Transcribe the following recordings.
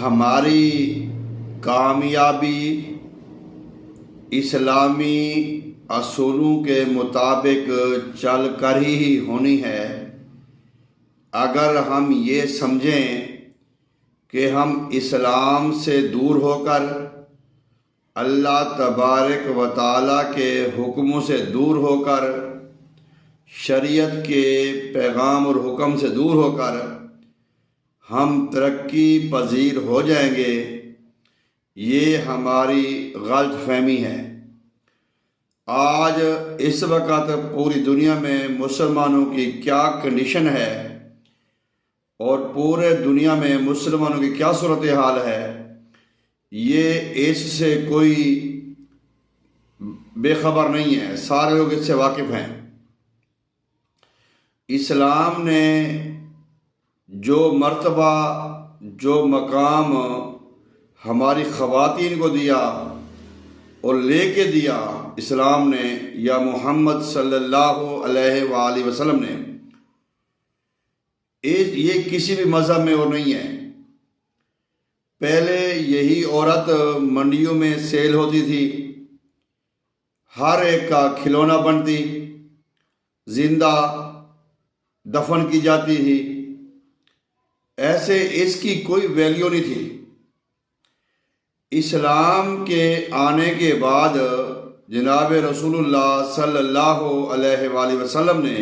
हमारी कामयाबी इस्लामी असूलों के मुताबिक चल कर ही होनी है। अगर हम ये समझें कि हम इस्लाम से दूर होकर अल्लाह तबारक व तआला के हुक्मों से दूर होकर शरीयत के पैगाम और हुक्म से दूर होकर हम तरक्की पजीर हो जाएंगे, ये हमारी गलत फहमी है। आज इस वक्त पूरी दुनिया में मुसलमानों की क्या कंडीशन है और पूरे दुनिया में मुसलमानों की क्या सूरत हाल है, ये इससे कोई बेखबर नहीं है। सारे लोग इससे वाकिफ़ हैं। इस्लाम ने जो मर्तबा, जो मकाम हमारी ख़वातीन को दिया और लेके दिया इस्लाम ने या मोहम्मद सल्लल्लाहु अलैहि वसल्लम ने, ये किसी भी मज़हब में और नहीं है। पहले यही औरत मंडियों में सेल होती थी, हर एक का खिलौना बनती, जिंदा दफन की जाती थी। ऐसे इसकी कोई वैल्यू नहीं थी। इस्लाम के आने के बाद जनाब रसूलुल्लाह सल्लल्लाहु अलैहि वसल्लम ने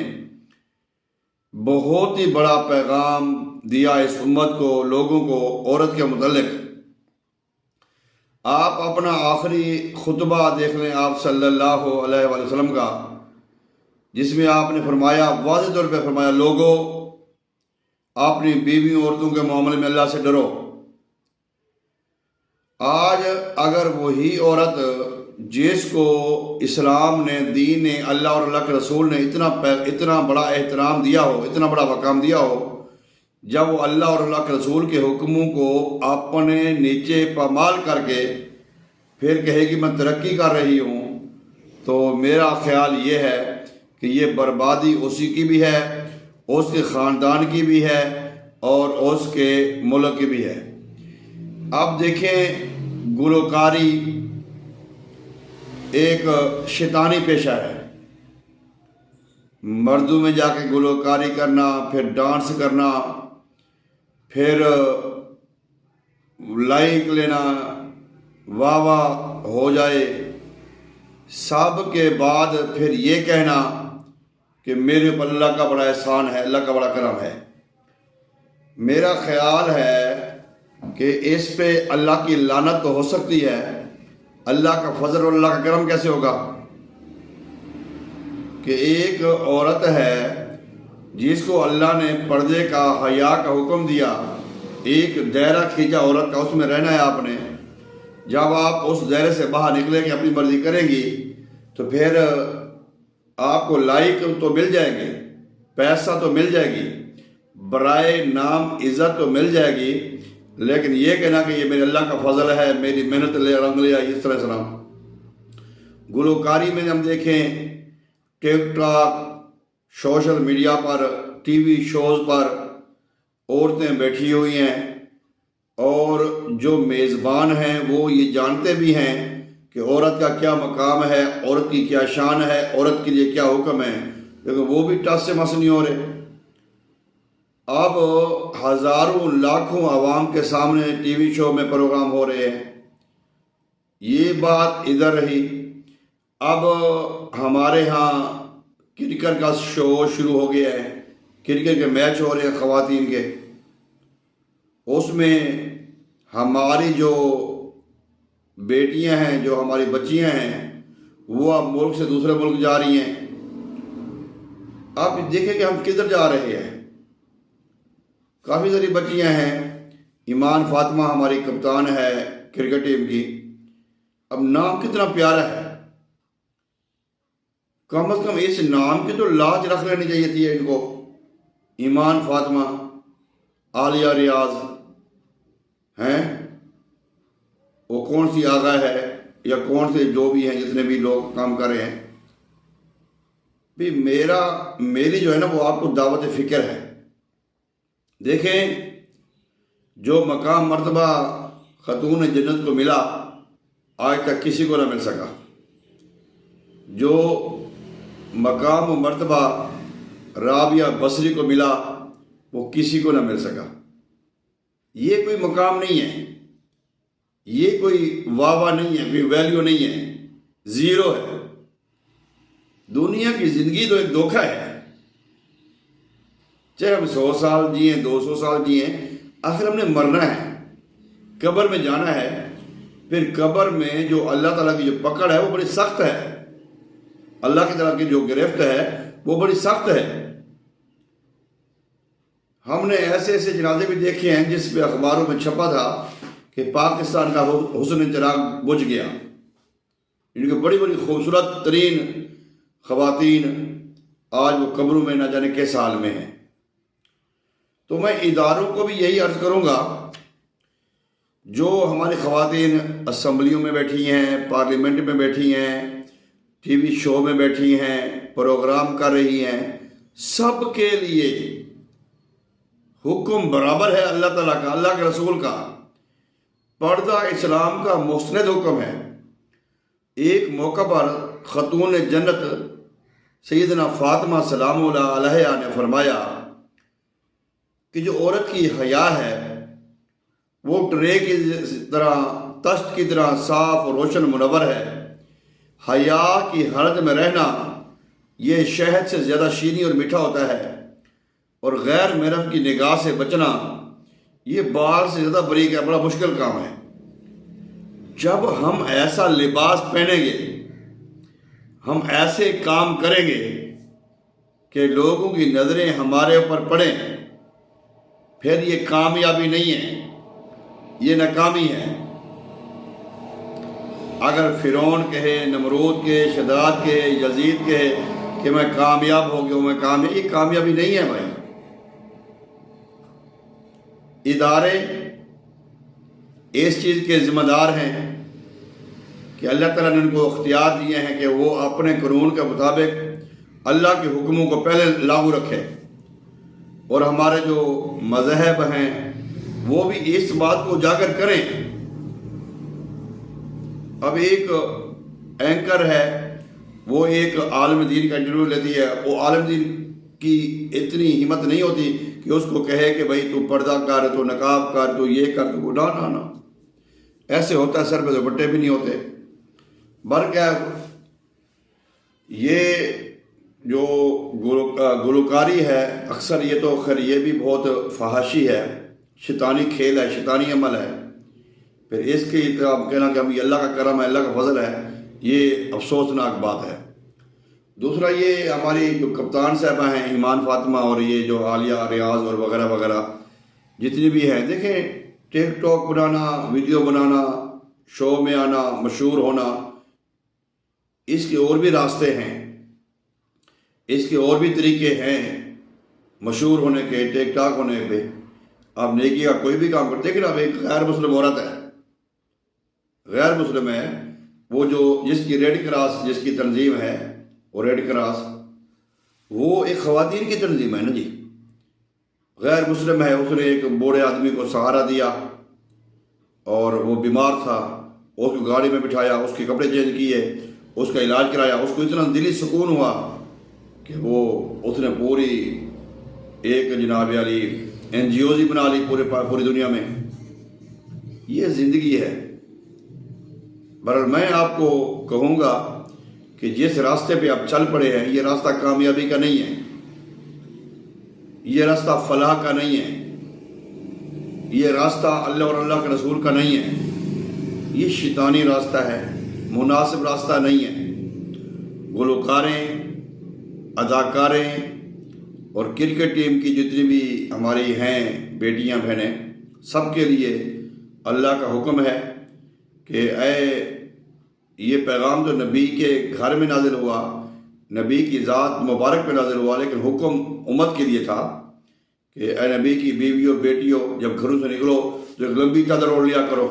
बहुत ही बड़ा पैगाम दिया इस उम्मत को, लोगों को औरत के मुतल्लिक। आप अपना आखिरी खुतबा देख लें आप सल्लल्लाहु अलैहि वसल्लम का, जिसमें आपने फरमाया, वाज़ेह तौर पे फरमाया, लोगों अपनी बीवी औरतों के मामले में अल्लाह से डरो। आज अगर वही औरत जिसको इस्लाम ने, दीन ने, अल्लाह और अल्लाह के रसूल ने इतना बड़ा एहतराम दिया हो, इतना बड़ा मकाम दिया हो, जब वो अल्लाह और अल्लाह के रसूल के हुक्मों को अपने नीचे पामाल करके फिर कहेगी मैं तरक्की कर रही हूँ, तो मेरा ख्याल ये है कि ये बर्बादी उसी की भी है, उसके ख़ानदान की भी है और उसके मुल्क की भी है। अब देखें, गुलकारी एक शैतानी पेशा है। मर्दों में जाके गुलकारी करना, फिर डांस करना, फिर लाइक लेना, वाह वाह हो जाए, सब के बाद फिर ये कहना कि मेरे ऊपर अल्लाह का बड़ा एहसान है, अल्लाह का बड़ा करम है। मेरा ख्याल है कि इस पे अल्लाह की लानत तो हो सकती है, अल्लाह का फजल और अल्लाह का करम कैसे होगा कि एक औरत है जिसको अल्लाह ने पर्दे का, हया का हुक्म दिया, एक दायरा खींचा औरत का, उसमें रहना है आपने। जब आप उस दायरे से बाहर निकलेंगे, अपनी मर्जी करेंगी, तो फिर आपको लाइक तो मिल जाएंगे, पैसा तो मिल जाएगी, बराए नाम इज़्ज़त तो मिल जाएगी, लेकिन ये कहना कि ये मेरे अल्लाह का फजल है, मेरी मेहनत ले रंग लिया, इस तरह से। गुलकारी में हम देखें, टिकटॉक, सोशल मीडिया पर, टीवी शोज़ पर औरतें बैठी हुई हैं और जो मेज़बान हैं वो ये जानते भी हैं कि औरत का क्या मकाम है, औरत की क्या शान है, औरत के लिए क्या हुक्म है, लेकिन वो भी टस से मस नहीं हो रहे। अब हज़ारों लाखों आवाम के सामने टीवी शो में प्रोग्राम हो रहे हैं। ये बात इधर रही। अब हमारे यहाँ क्रिकेट का शो शुरू हो गया है, क्रिकेट के मैच हो रहे हैं ख़वातीन के, उसमें हमारी जो बेटियां हैं, जो हमारी बच्चियां हैं, वो अब मुल्क से दूसरे मुल्क जा रही हैं। आप देखें कि हम किधर जा रहे हैं। काफ़ी सारी बच्चियां हैं, ईमान फातिमा हमारी कप्तान है क्रिकेट टीम की। अब नाम कितना प्यारा है, कम से कम इस नाम की तो लाज रख लेनी चाहिए थी इनको। ईमान फातिमा, आलिया रियाज हैं, वो कौन सी आगा है या कौन से जो भी हैं, जितने भी लोग काम कर रहे हैं। भी मेरी जो है ना, वो आपको दावत फ़िक्र है। देखें, जो मकाम मर्तबा खतून जन्नत को मिला आज तक किसी को ना मिल सका। जो मकाम मर्तबा राबिया बसरी को मिला वो किसी को ना मिल सका। ये कोई मकाम नहीं है, ये कोई वाह नहीं है, कोई वैल्यू नहीं है, ज़ीरो है। दुनिया की ज़िंदगी तो एक धोखा है। चाहे हम 100 साल जिए, 200 साल जिए, आखिर हमने मरना है, कब्र में जाना है। फिर कब्र में जो अल्लाह ताला की जो पकड़ है वो बड़ी सख्त है, अल्लाह की तरफ की जो गिरफ्त है वो बड़ी सख्त है। हमने ऐसे ऐसे जनाजे भी देखे हैं जिस पे अखबारों में छपा था कि पाकिस्तान का हुस्न चिराग बुझ गया। इनकी बड़ी बड़ी खूबसूरत तरीन ख़वातीन आज वो कब्रों में न जाने किस हाल में हैं। तो मैं इदारों को भी यही अर्ज़ करूँगा, जो हमारी ख़वातीन असम्बलियों में बैठी हैं, पार्लियामेंट में बैठी हैं, टीवी शो में बैठी हैं, प्रोग्राम कर रही हैं, सब के लिए हुक्म बराबर है अल्लाह ताला का, अल्लाह के रसूल का। पर्दा इस्लाम का मुस्तनद हुक्म है। एक मौका पर खतून जन्नत सैयदना फातिमा सलामुल्लाह अलैहा ने फरमाया कि जो औरत की हया है वो ट्रे की तरह, तश्त की तरह साफ और रोशन मुनव्वर है। हया की हालत में रहना ये शहद से ज़्यादा शीनी और मीठा होता है, और गैर महरम की निगाह से बचना ये बाल से ज़्यादा बरीक है, बड़ा मुश्किल काम है। जब हम ऐसा लिबास पहनेंगे, हम ऐसे काम करेंगे कि लोगों की नज़रें हमारे ऊपर पड़ें, फिर ये कामयाबी नहीं है, ये नाकामी है। अगर फिरौन कहे, नमरूद के, शदाद के, यजीद कहे कि मैं कामयाब हो गया हूँ, मैं कामयाब, ये कामयाबी नहीं है भाई। इदारे इस चीज़ के ज़िम्मेदार हैं कि अल्लाह ताला ने उनको अख्तियार दिए हैं कि वो अपने कानून के मुताबिक अल्लाह के हुक्मों को पहले लागू रखें, और हमारे जो मज़हब हैं वो भी इस बात को उजागर करें। अब एक एंकर है, वो एक आलिम दीन का इंटरव्यू लेती है, वो आलिम दीन की इतनी हिम्मत नहीं होती कि उसको कहे कि भाई तू पर्दा कर, तू नकाब कर, तू ये कर, तू ना ना ना, ऐसे होता है, सर पे दुपट्टे भी नहीं होते। बर क्या ये जो गुलकारी है, अक्सर ये तो खैर ये भी बहुत फहाशी है, शैतानी खेल है, शैतानी अमल है। फिर इसके कहना कि हम ये अल्लाह का करम है, अल्लाह का फजल है, ये अफसोसनाक बात है। दूसरा, ये हमारी जो कप्तान साहबा हैं ईमान फातिमा और ये जो आलिया रियाज और वगैरह वगैरह जितनी भी हैं, देखें टिकटॉक बनाना, वीडियो बनाना, शो में आना, मशहूर होना, इसके और भी रास्ते हैं, इसके और भी तरीके हैं मशहूर होने के, टिकटॉक होने पे। आप नेकी का कोई भी काम करते, लेकिन अब एक गैर मुस्लिम औरत है, गैर मुस्लिम है, वो जो जिसकी रेड क्रॉस जिसकी तंजीम है, वो रेड क्रॉस वो एक ख़वातीन की तंजीम है ना जी, गैर मुस्लिम है। उसने एक बूढ़े आदमी को सहारा दिया और वो बीमार था, उसको गाड़ी में बिठाया, उसके कपड़े चेंज किए, उसका इलाज कराया। उसको इतना दिली सुकून हुआ कि वो उसने पूरी एक जनाब वाली NGOs ही बना ली पूरी दुनिया में। ये ज़िंदगी है। बहरहाल मैं आपको कहूँगा कि जिस रास्ते पे आप चल पड़े हैं, ये रास्ता कामयाबी का नहीं है, ये रास्ता फलाह का नहीं है, ये रास्ता अल्लाह और अल्लाह के रसूल का नहीं है, ये शैतानी रास्ता है, मुनासिब रास्ता नहीं है। गुलकारें, अदाकारें और क्रिकेट टीम की जितनी भी हमारी हैं बेटियां बहनें, सबके लिए अल्लाह का हुक्म है कि ये पैगाम तो नबी के घर में नाजिल हुआ, नबी की ज़ात मुबारक पे नाजिल हुआ, लेकिन हुक्म उम्मत के लिए था कि ए नबी की बीवियों, बेटियों, जब घरों से निकलो तो एक लंबी चादर ओढ़ लिया करो।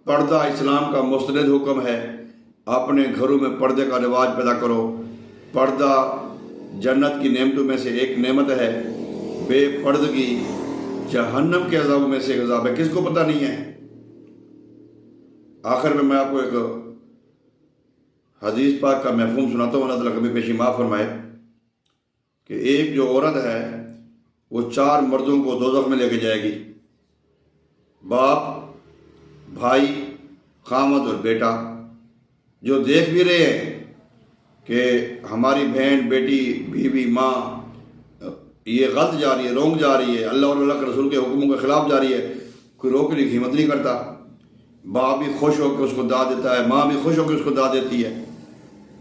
पर्दा इस्लाम का मुस्तनद हुक्म है, अपने घरों में पर्दे का रिवाज पैदा करो। पर्दा जन्नत की नेमतों में से एक नेमत है। बेपर्दगी जहन्नम के अज़ाब में से एक अज़ाब है, किसको पता नहीं है। आखिर में मैं आपको एक हदीस पाक का महफूम सुनाता हूँ, अल्लाह ताला कभी पेशी माफ़ फरमाए, कि एक जो औरत है वो 4 मर्दों को दोज़ख में लेके जाएगी, बाप, भाई, खामद और बेटा, जो देख भी रहे हैं कि हमारी बहन, बेटी, बीवी, माँ ये गलत जा रही है, रोंग जा रही है, अल्लाह और अल्लाह के रसूल के हुक्मों के ख़िलाफ़ जा रही है, कोई रोकने की हिम्मत नहीं करता। बाप भी खुश होकर उसको दाद देता है, माँ भी खुश होकर उसको दाद देती है,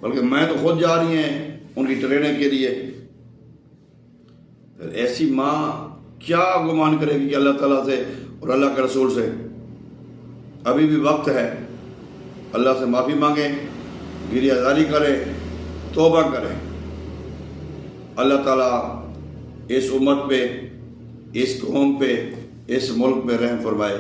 बल्कि मैं तो खुद जा रही हैं उनकी ट्रेनिंग के लिए। फिर ऐसी माँ क्या गुमान करेगी कि अल्लाह ताला से और अल्लाह के रसूल से। अभी भी वक्त है, अल्लाह से माफ़ी मांगें, गिरियाजारी करें, तौबा करें। अल्लाह ताला इस उम्मत पे, इस कौम पे, इस मुल्क पे रहम फरमाए।